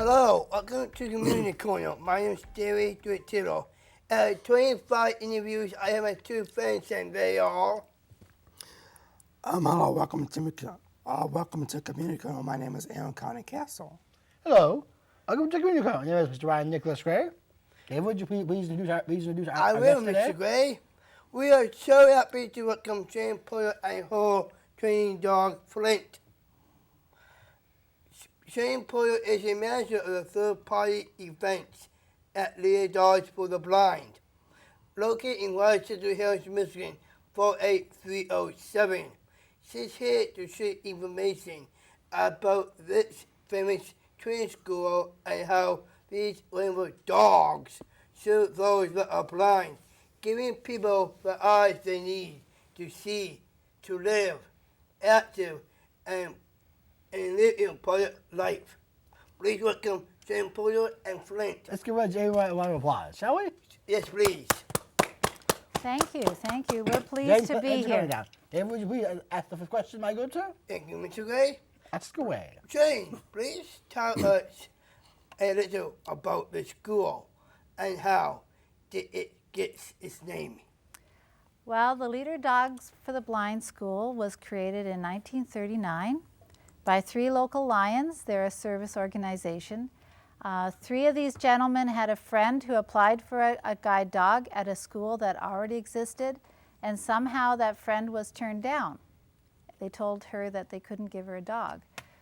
Hello, welcome to Community Corner. My name is DeWitt. 25 interviews. I have my two friends, and they are. Hello, welcome to Community Corner. My name is Aaron Connie Castle. Hello, welcome to Community Corner. My name is Mr. Ryan Nicholas Gray. David, would you please introduce our I will, guest today? Mr. Gray. We are so happy to welcome Jane Porter and her training dog, Flint. Shane Porter is a manager of the third-party events at Leader Dogs for the Blind, located in Rochester Hills, Michigan, 48307. She's here to share information about this famous training school and how these wonderful dogs serve those that are blind, giving people the eyes they need to see, to live active, and live in a public life. Please welcome Jane Porter and Flint. Let's give Jay a round of applause, shall we? Yes, please. Thank you. We're pleased to be here. David, would you please ask the first question, my good sir? Thank you, Mr. Gray. Ask away. Jane, please tell us a little about the school and how did it get its name. Well, the Leader Dogs for the Blind School was created in 1939 by 3 local Lions. They're a service organization. 3 of these gentlemen had a friend who applied for a guide dog at a school that already existed, and somehow that friend was turned down. They told her that they couldn't give her a dog.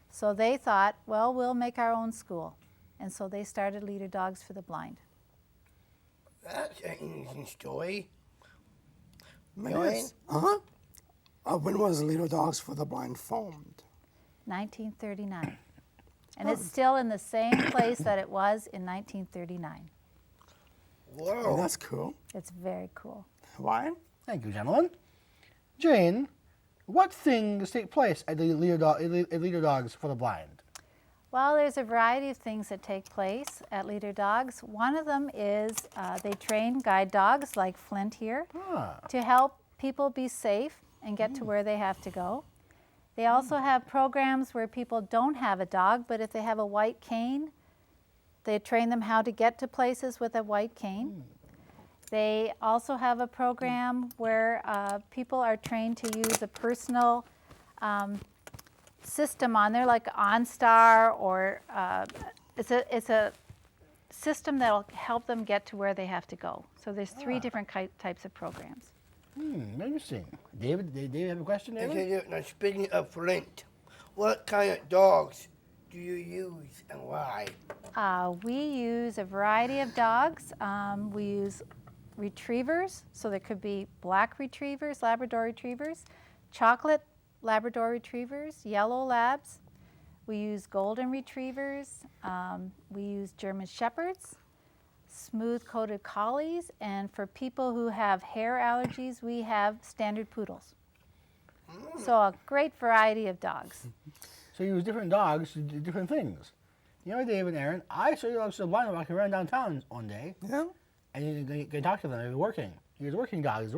So they thought, well, we'll make our own school. And so they started Leader Dogs for the Blind. That's an interesting story. When was Leader Dogs for the Blind formed? 1939. And it's still in the same place that it was in 1939. Whoa. Oh, that's cool. It's very cool. Ryan? Thank you, gentlemen. Jane, what things take place at the Leader Dogs for the Blind? Well, there's a variety of things that take place at Leader Dogs. One of them is they train guide dogs like Flint here to help people be safe and get to where they have to go. They also have programs where people don't have a dog, but if they have a white cane, they train them how to get to places with a white cane. They also have a program where people are trained to use a personal system on there, like OnStar, or it's a system that will help them get to where they have to go. So there's 3 different types of programs. Interesting. David, have a question, David? Now, speaking of Flint, what kind of dogs do you use and why? We use a variety of dogs. We use retrievers, so there could be black retrievers, Labrador retrievers, chocolate Labrador retrievers, yellow labs. We use golden retrievers. We use German shepherds, smooth-coated collies, and for people who have hair allergies, we have standard poodles. So a great variety of dogs. So you use different dogs to do different things. You know, David and Aaron, I saw you dogs so blind walking around downtown one day. Yeah. And you can talk to them. They're working. You're working dogs,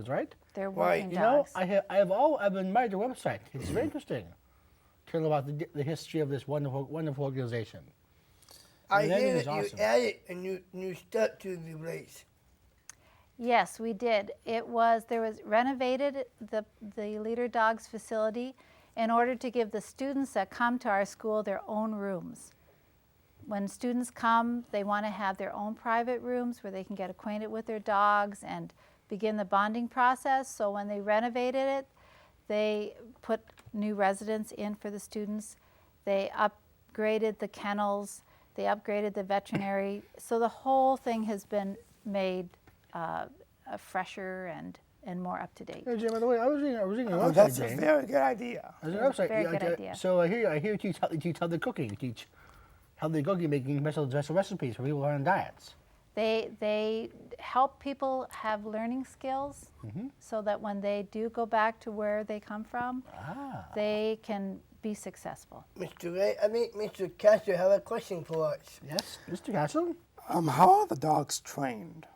right? They're working You know, dogs. I've admired your website. It's very interesting to learn about the history of this wonderful organization. I And that hear is that awesome. you added a new step to the place. Yes, we did. There was renovated the Leader Dogs facility in order to give the students that come to our school their own rooms. When students come, they want to have their own private rooms where they can get acquainted with their dogs and begin the bonding process. So when they renovated it, they put new residents in for the students. They upgraded the kennels. They upgraded the veterinary. So the whole thing has been made fresher and more up to date. Hey, Jim, by the way, I was reading your website, That's a Jane. very good idea. I was reading your website. Very good idea. So I hear you teach healthy cooking. You teach healthy cooking, making special recipes for people who are on diets. They help people have learning skills so that when they do go back to where they come from, they can be successful. Mr. Castor, have a question for us. Yes, Mr. Castle? How are the dogs trained?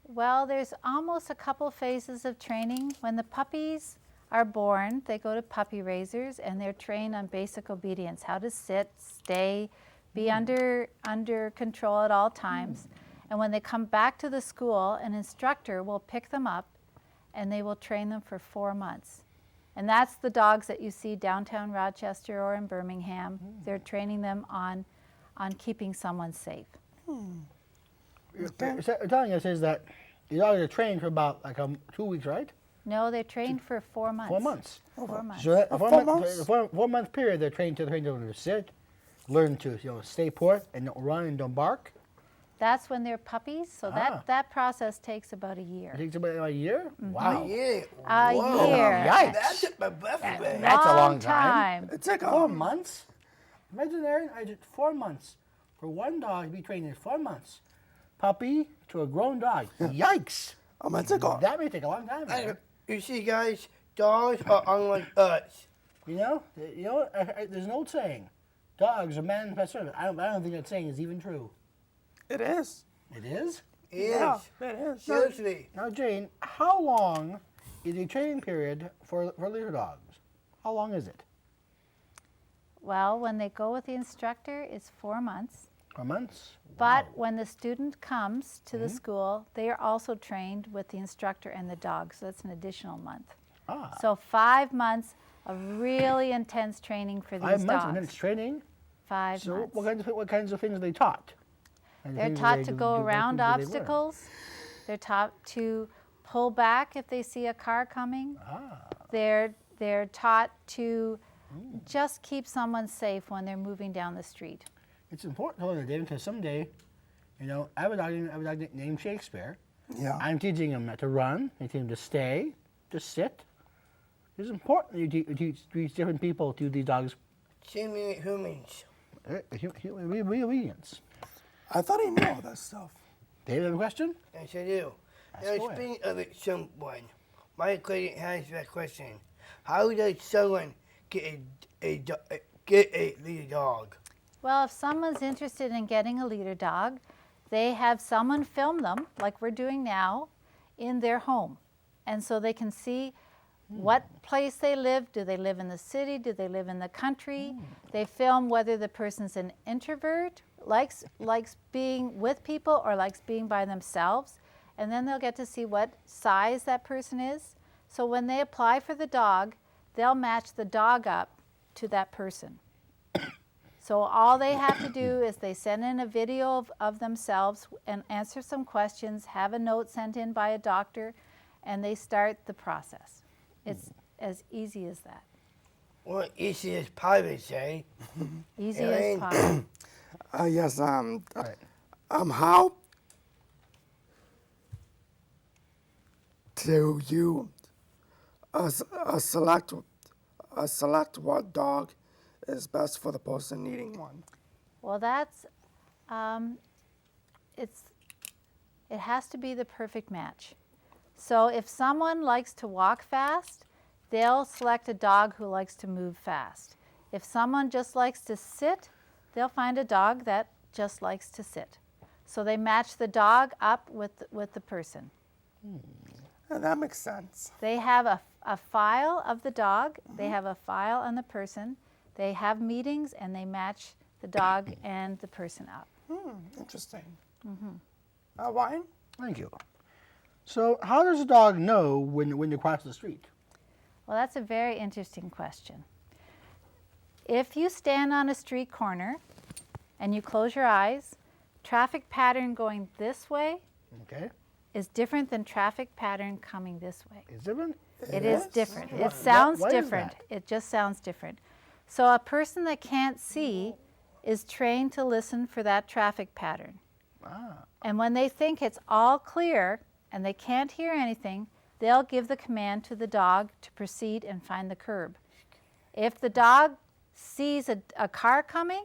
Well, there's almost a couple phases of training. When the puppies are born, they go to puppy raisers and they're trained on basic obedience, how to sit, stay, be under control at all times. And when they come back to the school, an instructor will pick them up and they will train them for 4 months. And that's the dogs that you see downtown Rochester or in Birmingham. They're training them on keeping someone safe. You're telling us is that the dogs are trained for about like 2 weeks, right? No, they're trained for 4 months. 4 months. 4 months. So that 4 months? 4 month period, they're trained to sit, learn to stay put and don't run and don't bark. That's when they're puppies. So that process takes about a year. It takes about a year. Wow. Yeah. A Whoa. year. Yikes. That's my birthday. That's a long time. It's like 4 months? Imagine, Aaron, I did 4 months for one dog to be trained in 4 months. Puppy to a grown dog. Yikes. It's like That may take a long time. Aaron. You see, guys, dogs are unlike us. You know, there's an old saying, dogs are man's best servant. I don't think that saying is even true. It is. It is? Yeah, Yes. it is. Seriously. Now, Jane, how long is a training period for litter dogs? How long is it? Well, when they go with the instructor, it's 4 months. 4 months? But Wow. when the student comes to the school, they are also trained with the instructor and the dog. So that's an additional month. Ah. So 5 months of really intense training for these 5 months dogs. and it's training. 5 So months. what kinds of things are they taught? And They're things do taught they to do- go do- around do they learn? obstacles. They're taught to pull back if they see a car coming. Ah. They're taught to just keep someone safe when they're moving down the street. It's important to learn, David, because someday, I have a dog named Shakespeare. Yeah. I'm teaching him to run. I teach him to stay, to sit. It's important that you teach different people to these dogs Simulate humans. obedience. I thought he knew all that stuff. David, have a question? Yes, I do. Ask Now, away. speaking of it, someone, my client has that question. How does someone get a leader dog? Well, if someone's interested in getting a leader dog, they have someone film them, like we're doing now, in their home. And so they can see what place they live. Do they live in the city? Do they live in the country? They film whether the person's an introvert, likes being with people, or likes being by themselves. And then they'll get to see what size that person is. So when they apply for the dog, they'll match the dog up to that person. So all they have to do is they send in a video of themselves and answer some questions, have a note sent in by a doctor, and they start the process. It's as easy as that. Well, easy as pirates, eh? Easy Elaine. as possible. Yes. Right. How do you select what dog is best for the person needing one? Well, that's, it has to be the perfect match. So if someone likes to walk fast, they'll select a dog who likes to move fast. If someone just likes to sit, they'll find a dog that just likes to sit. So they match the dog up with the person. That makes sense. They have a file of the dog, they have a file on the person, they have meetings, and they match the dog and the person up. Interesting. Wine? Thank you. So how does a dog know when to cross the street? Well, that's a very interesting question. If you stand on a street corner and you close your eyes, traffic pattern going this way Okay. is different than traffic pattern coming this way. Is different? It is different. Why- It sounds why is different. that? It just sounds different. So a person that can't see is trained to listen for that traffic pattern. Ah. And when they think it's all clear and they can't hear anything, they'll give the command to the dog to proceed and find the curb. If the dog sees a car coming,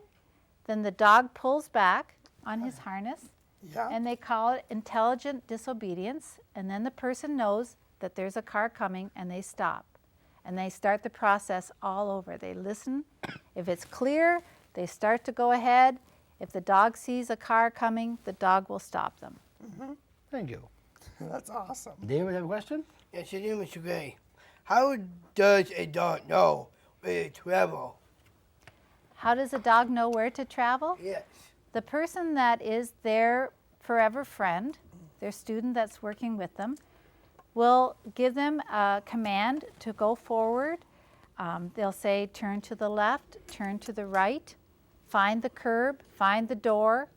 then the dog pulls back on his harness, Yeah. and they call it intelligent disobedience, and then the person knows that there's a car coming and they stop. And they start the process all over. They listen. If it's clear, they start to go ahead. If the dog sees a car coming, the dog will stop them. Thank you. That's awesome. David, have a question? Yes, I do, Mr. Gray. How does a dog know where to travel? How does a dog know where to travel? Yes. The person that is their forever friend, their student that's working with them, will give them a command to go forward. They'll say, turn to the left, turn to the right, find the curb, find the door.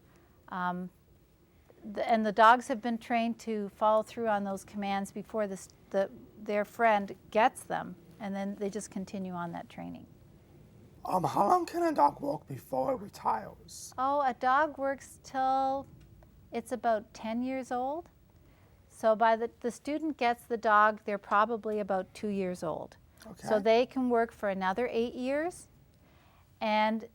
And the dogs have been trained to follow through on those commands before their friend gets them, and then they just continue on that training. How long can a dog walk before it retires? Oh, a dog works till it's about 10 years old. So by the student gets the dog, they're probably about 2 years old. Okay. So they can work for another 8 years. And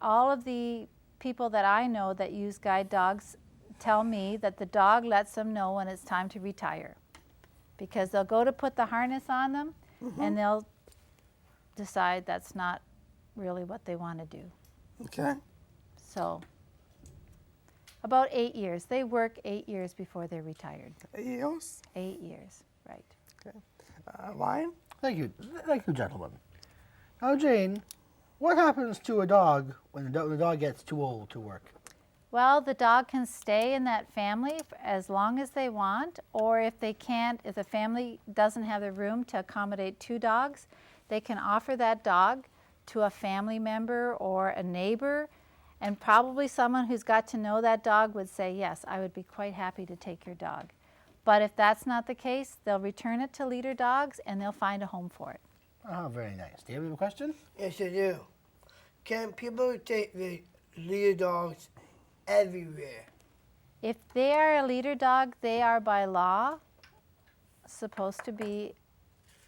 all of the people that I know that use guide dogs tell me that the dog lets them know when it's time to retire. Because they'll go to put the harness on them, and they'll decide that's not really what they want to do. Okay. So about 8 years. They work 8 years before they're retired. 8 years? 8 years, right. Okay. Ryan? Thank you, gentlemen. Now, Jane, what happens to a dog when the dog gets too old to work? Well, the dog can stay in that family as long as they want, or if they can't, if the family doesn't have the room to accommodate 2 dogs, they can offer that dog to a family member or a neighbor, and probably someone who's got to know that dog would say, yes, I would be quite happy to take your dog. But if that's not the case, they'll return it to leader dogs and they'll find a home for it. Oh, very nice. Do you have a question? Yes, I do. Can people take the leader dogs everywhere? If they are a leader dog, they are by law supposed to be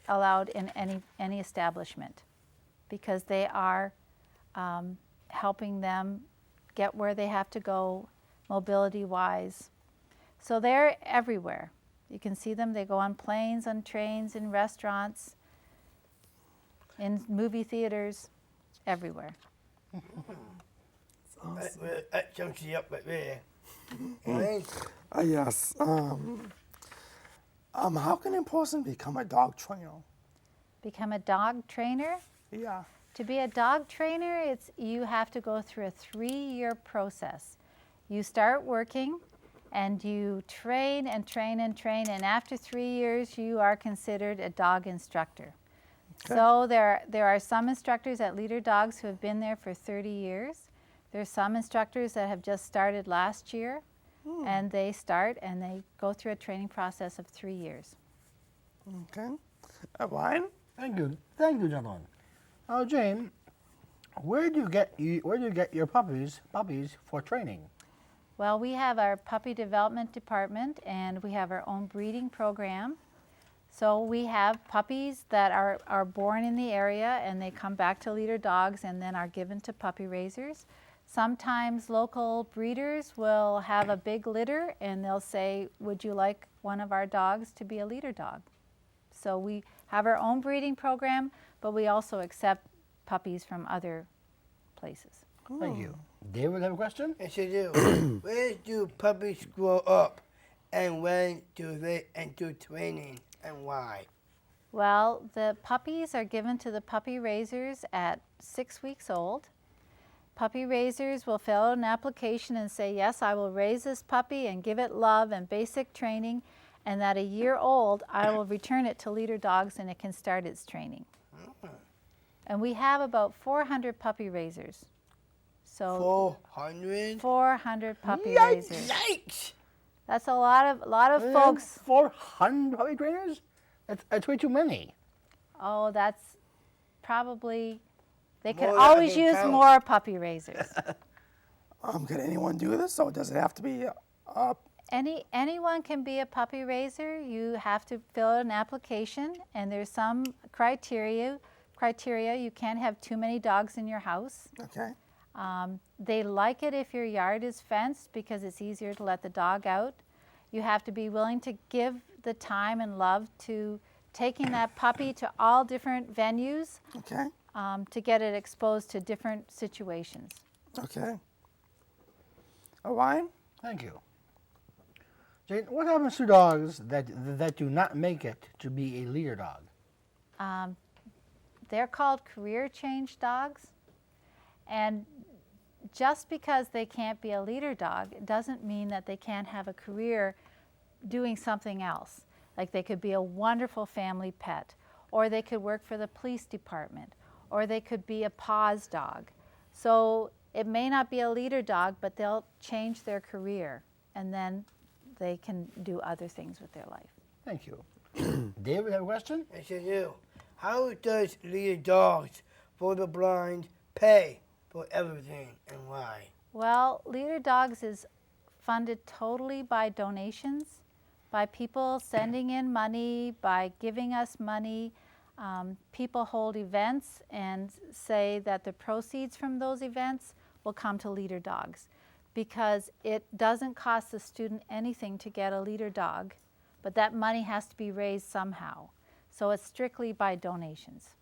allowed in any establishment, because they are helping them get where they have to go mobility-wise. So they're everywhere. You can see them. They go on planes, on trains, in restaurants, in movie theaters, everywhere. That jumps you up right there. Right? Yes. How can a person become a dog trainer? Become a dog trainer? Yeah. To be a dog trainer, you have to go through a 3-year process. You start working and you train and train and train, and after 3 years you are considered a dog instructor. Okay. So there are some instructors at Leader Dogs who have been there for 30 years. There's some instructors that have just started last year, and they start and they go through a training process of 3 years. Okay. Ryan? Thank you, gentlemen. Now, Jane, where do you get your puppies for training? Well, we have our puppy development department, and we have our own breeding program. So we have puppies that are born in the area, and they come back to Leader Dogs and then are given to puppy raisers. Sometimes local breeders will have a big litter and they'll say, would you like one of our dogs to be a leader dog? So we have our own breeding program, but we also accept puppies from other places. Thank you. David, have a question? Yes, I do. Where do puppies grow up, and when do they enter training, and why? Well, the puppies are given to the puppy raisers at 6 weeks old. Puppy raisers will fill out an application and say, yes, I will raise this puppy and give it love and basic training, and at a year old, I will return it to Leader Dogs and it can start its training. And we have about 400 puppy raisers. So 400? 400 puppy raisers. Yikes! That's a lot of folks. 400 puppy trainers? That's way too many. Oh, that's probably, they could More than I always can use count. more puppy raisers. Can anyone do this, or does it have to be Anyone can be a puppy raiser. You have to fill out an application, and there's some criteria. You can't have too many dogs in your house. okay? They like it if your yard is fenced because it's easier to let the dog out. You have to be willing to give the time and love to taking that puppy to all different venues Okay. to get it exposed to different situations. Okay. Ryan? Thank you. Jane, what happens to dogs that do not make it to be a leader dog? They're called career change dogs, And just because they can't be a leader dog, it doesn't mean that they can't have a career doing something else. Like they could be a wonderful family pet, or they could work for the police department, or they could be a paws dog. So it may not be a leader dog, but they'll change their career, and then they can do other things with their life. Thank you. David, have a question? Yes, I do. How does leader dogs for the blind pay for everything and why? Well, Leader Dogs is funded totally by donations, by people sending in money, by giving us money. People hold events and say that the proceeds from those events will come to Leader Dogs, because it doesn't cost the student anything to get a leader dog, but that money has to be raised somehow. So it's strictly by donations.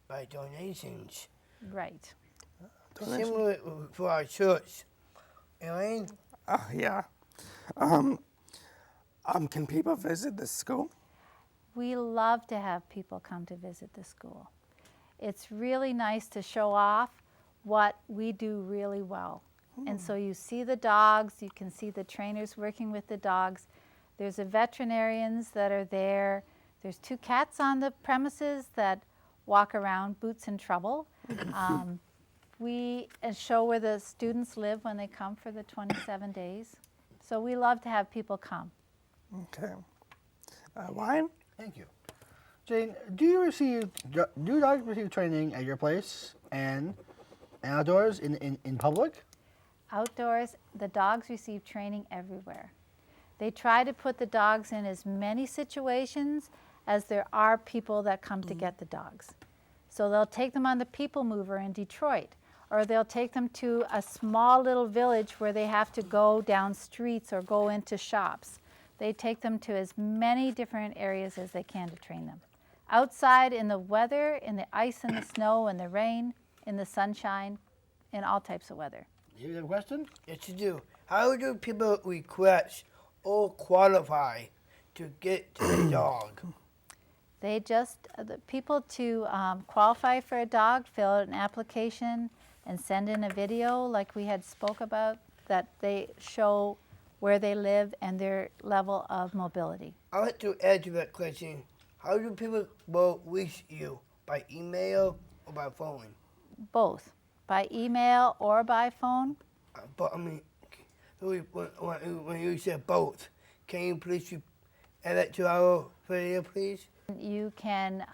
By donations. Right. Similar for our church. Elaine? Yeah. Can people visit the school? We love to have people come to visit the school. It's really nice to show off what we do really well. And so you see the dogs, you can see the trainers working with the dogs. There's the veterinarians that are there. There's 2 cats on the premises that walk around, Boots in trouble. We show where the students live when they come for the 27 days. So we love to have people come. Okay. Ryan? Thank you. Jane, do dogs receive training at your place and outdoors in public? Outdoors, the dogs receive training everywhere. They try to put the dogs in as many situations as there are people that come to get the dogs. So they'll take them on the People Mover in Detroit, or they'll take them to a small little village where they have to go down streets or go into shops. They take them to as many different areas as they can to train them. Outside in the weather, in the ice and the snow and the rain, in the sunshine, in all types of weather. You have a question? Yes, you do. How do people request or qualify to get a dog? They just, the people to qualify for a dog, fill out an application and send in a video like we had spoke about, that they show where they live and their level of mobility. I'd like to add to that question. How do people reach you? By email or by phone? Both, by email or by phone. But I mean, when you said both, can you please add that to our video, please? You can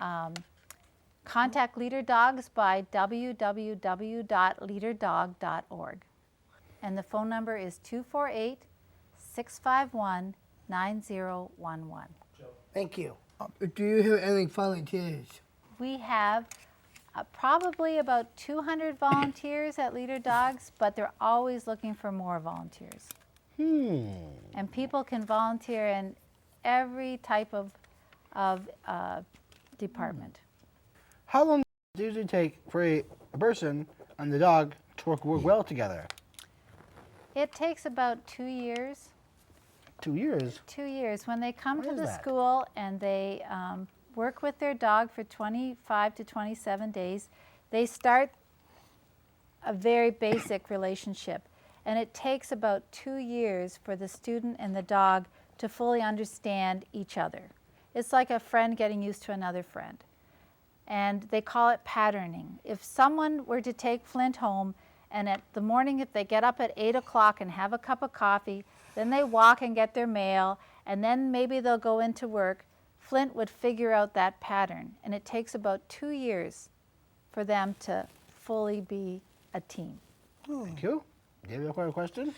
contact Leader Dogs by www.leaderdog.org. And the phone number is 248-651-9011. Thank you. Do you have any volunteers? We have probably about 200 volunteers at Leader Dogs, but they're always looking for more volunteers. And people can volunteer in every type of department. How long does it usually take for a person and the dog to work well together? It takes about 2 years. 2 years? 2 years. When they come Why to is the that? school and they work with their dog for 25 to 27 days, they start a very basic relationship. And it takes about 2 years for the student and the dog to fully understand each other. It's like a friend getting used to another friend. And they call it patterning. If someone were to take Flint home, and at the morning if they get up at 8 o'clock and have a cup of coffee, then they walk and get their mail, and then maybe they'll go into work, Flint would figure out that pattern. And it takes about 2 years for them to fully be a team. Thank you. David, you have a question?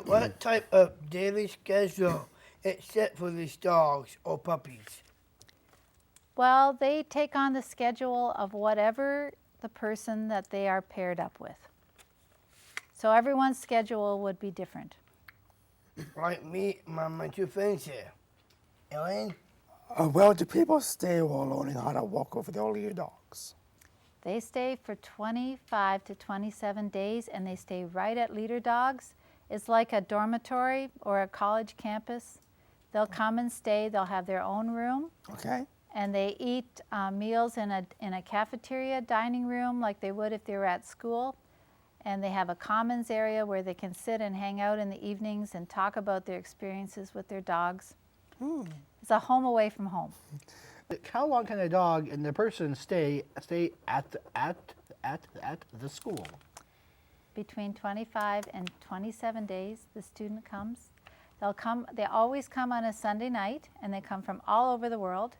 What type of daily schedule is set for these dogs or puppies? Well, they take on the schedule of whatever the person that they are paired up with. So everyone's schedule would be different. Like me, my 2 friends here. Elaine? Well, do people stay while learning how to walk over their leader dogs? They stay for 25 to 27 days, and they stay right at Leader Dogs. It's like a dormitory or a college campus. They'll come and stay. They'll have their own room. Okay. And they eat meals in a cafeteria dining room like they would if they were at school. And they have a commons area where they can sit and hang out in the evenings and talk about their experiences with their dogs. It's a home away from home. How long can a dog and the person stay at the school? Between 25 and 27 days, the student comes. They always come on a Sunday night, and they come from all over the world.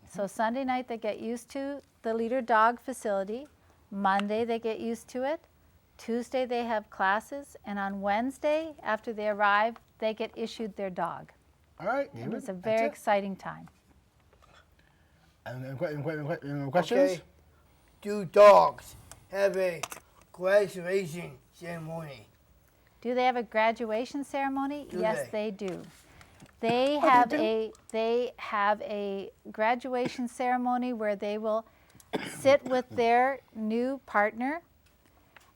So Sunday night, they get used to the leader dog facility. Monday, they get used to it. Tuesday, they have classes. And on Wednesday, after they arrive, they get issued their dog. All right, And David, it's a that's very it. exciting time. Any questions? Okay. Do dogs have a graduation ceremony? Do they have a graduation ceremony? Do Yes, they? they do. They have a graduation ceremony where they will sit with their new partner,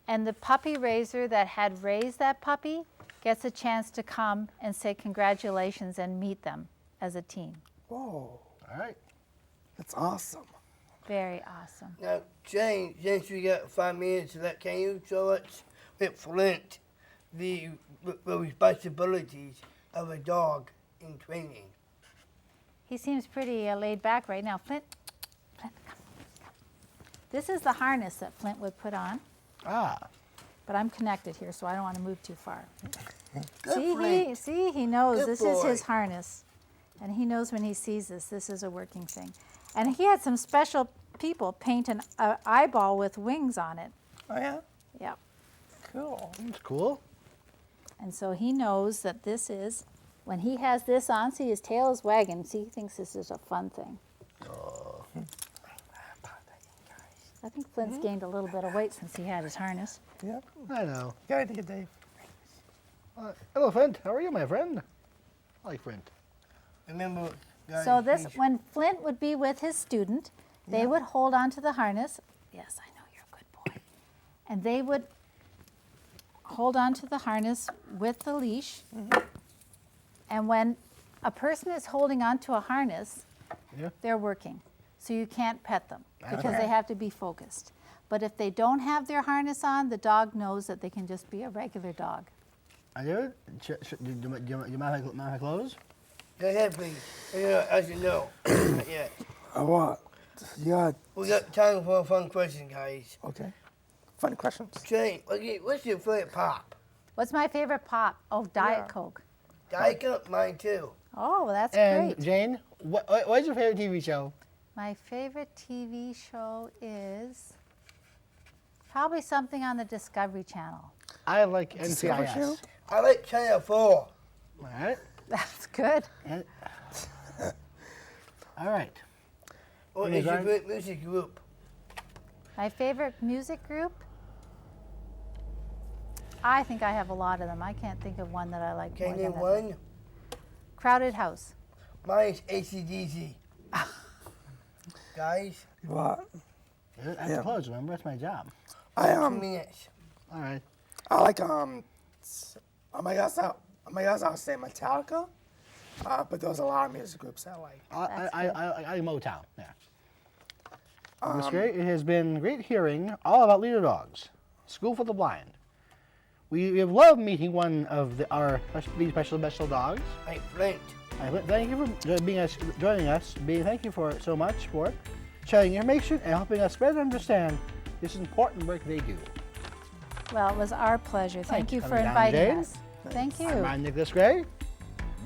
and the puppy raiser that had raised that puppy gets a chance to come and say congratulations and meet them as a team. Whoa, All right. that's awesome. Very awesome. Now, Jane, since we got 5 minutes left, can you show us with Flint the responsibilities of a dog in training? He seems pretty laid back right now. Flint, come. This is the harness that Flint would put on, but I'm connected here, so I don't want to move too far. Flint. He knows Good this is his boy. harness, and he knows when he sees this is a working thing. And he had some special people paint an eyeball with wings on it. Oh yeah, Yeah. cool. That's cool. And so he knows that this is, when he has this on, see his tail is wagging. See, he thinks this is a fun thing. I think Flint's gained a little bit of weight since he had his harness. Yep. I know. Good idea, Dave. Hello, Flint. How are you, my friend? I like Flint. Remember, guys, So this, we- when Flint would be with his student, they would hold on to the harness. Yes, I know, you're a good boy. And they would hold on to the harness with the leash. And when a person is holding on to a harness, Yeah. they're working. So you can't pet them because Okay. they have to be focused. But if they don't have their harness on, the dog knows that they can just be a regular dog. I do. Do you mind if I close? Go ahead, please. As you know, yeah. What? You got, We got time for a fun question, guys. okay. Funny questions. Jane, what's your favorite pop? What's my favorite pop? Oh, Diet Yeah. Coke. Diet Coke, mine too. Oh, that's And great. Jane, what is your favorite TV show? My favorite TV show is probably something on the Discovery Channel. I like Discovery NCIS. Channel? I like Channel 4. All right. That's good. And, all right. What Hey, is your Brian? favorite music group? My favorite music group? I think I have a lot of them. I can't think of one that I like more Can than you others. one? Crowded House. Mine's AC/DC. Guys, What? I have Yeah. to close. Remember, that's my job. I 2 minutes. All right. I like oh my gosh, I would say Metallica, but there's a lot of music groups I like. I like Motown. Yeah. Miss Gray, it has been great hearing all about leader dogs, School for the Blind. We have loved meeting one of these special dogs. Hey, Flint. Thank you for joining us. Thank you so much for sharing information and helping us better understand this important work they do. Well, it was our pleasure. Thank you for I'm inviting Jane. us. Thank you. I'm Nicholas Gray.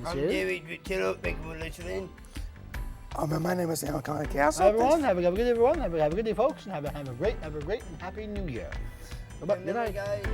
This I'm is. David Vittillo. Thank you for listening. And my name is Aaron Castle. Hi, everyone. Have a good day, everyone. Have a good day, folks, and have a great and happy New Year. Bye-bye. Good Remember, night. guys.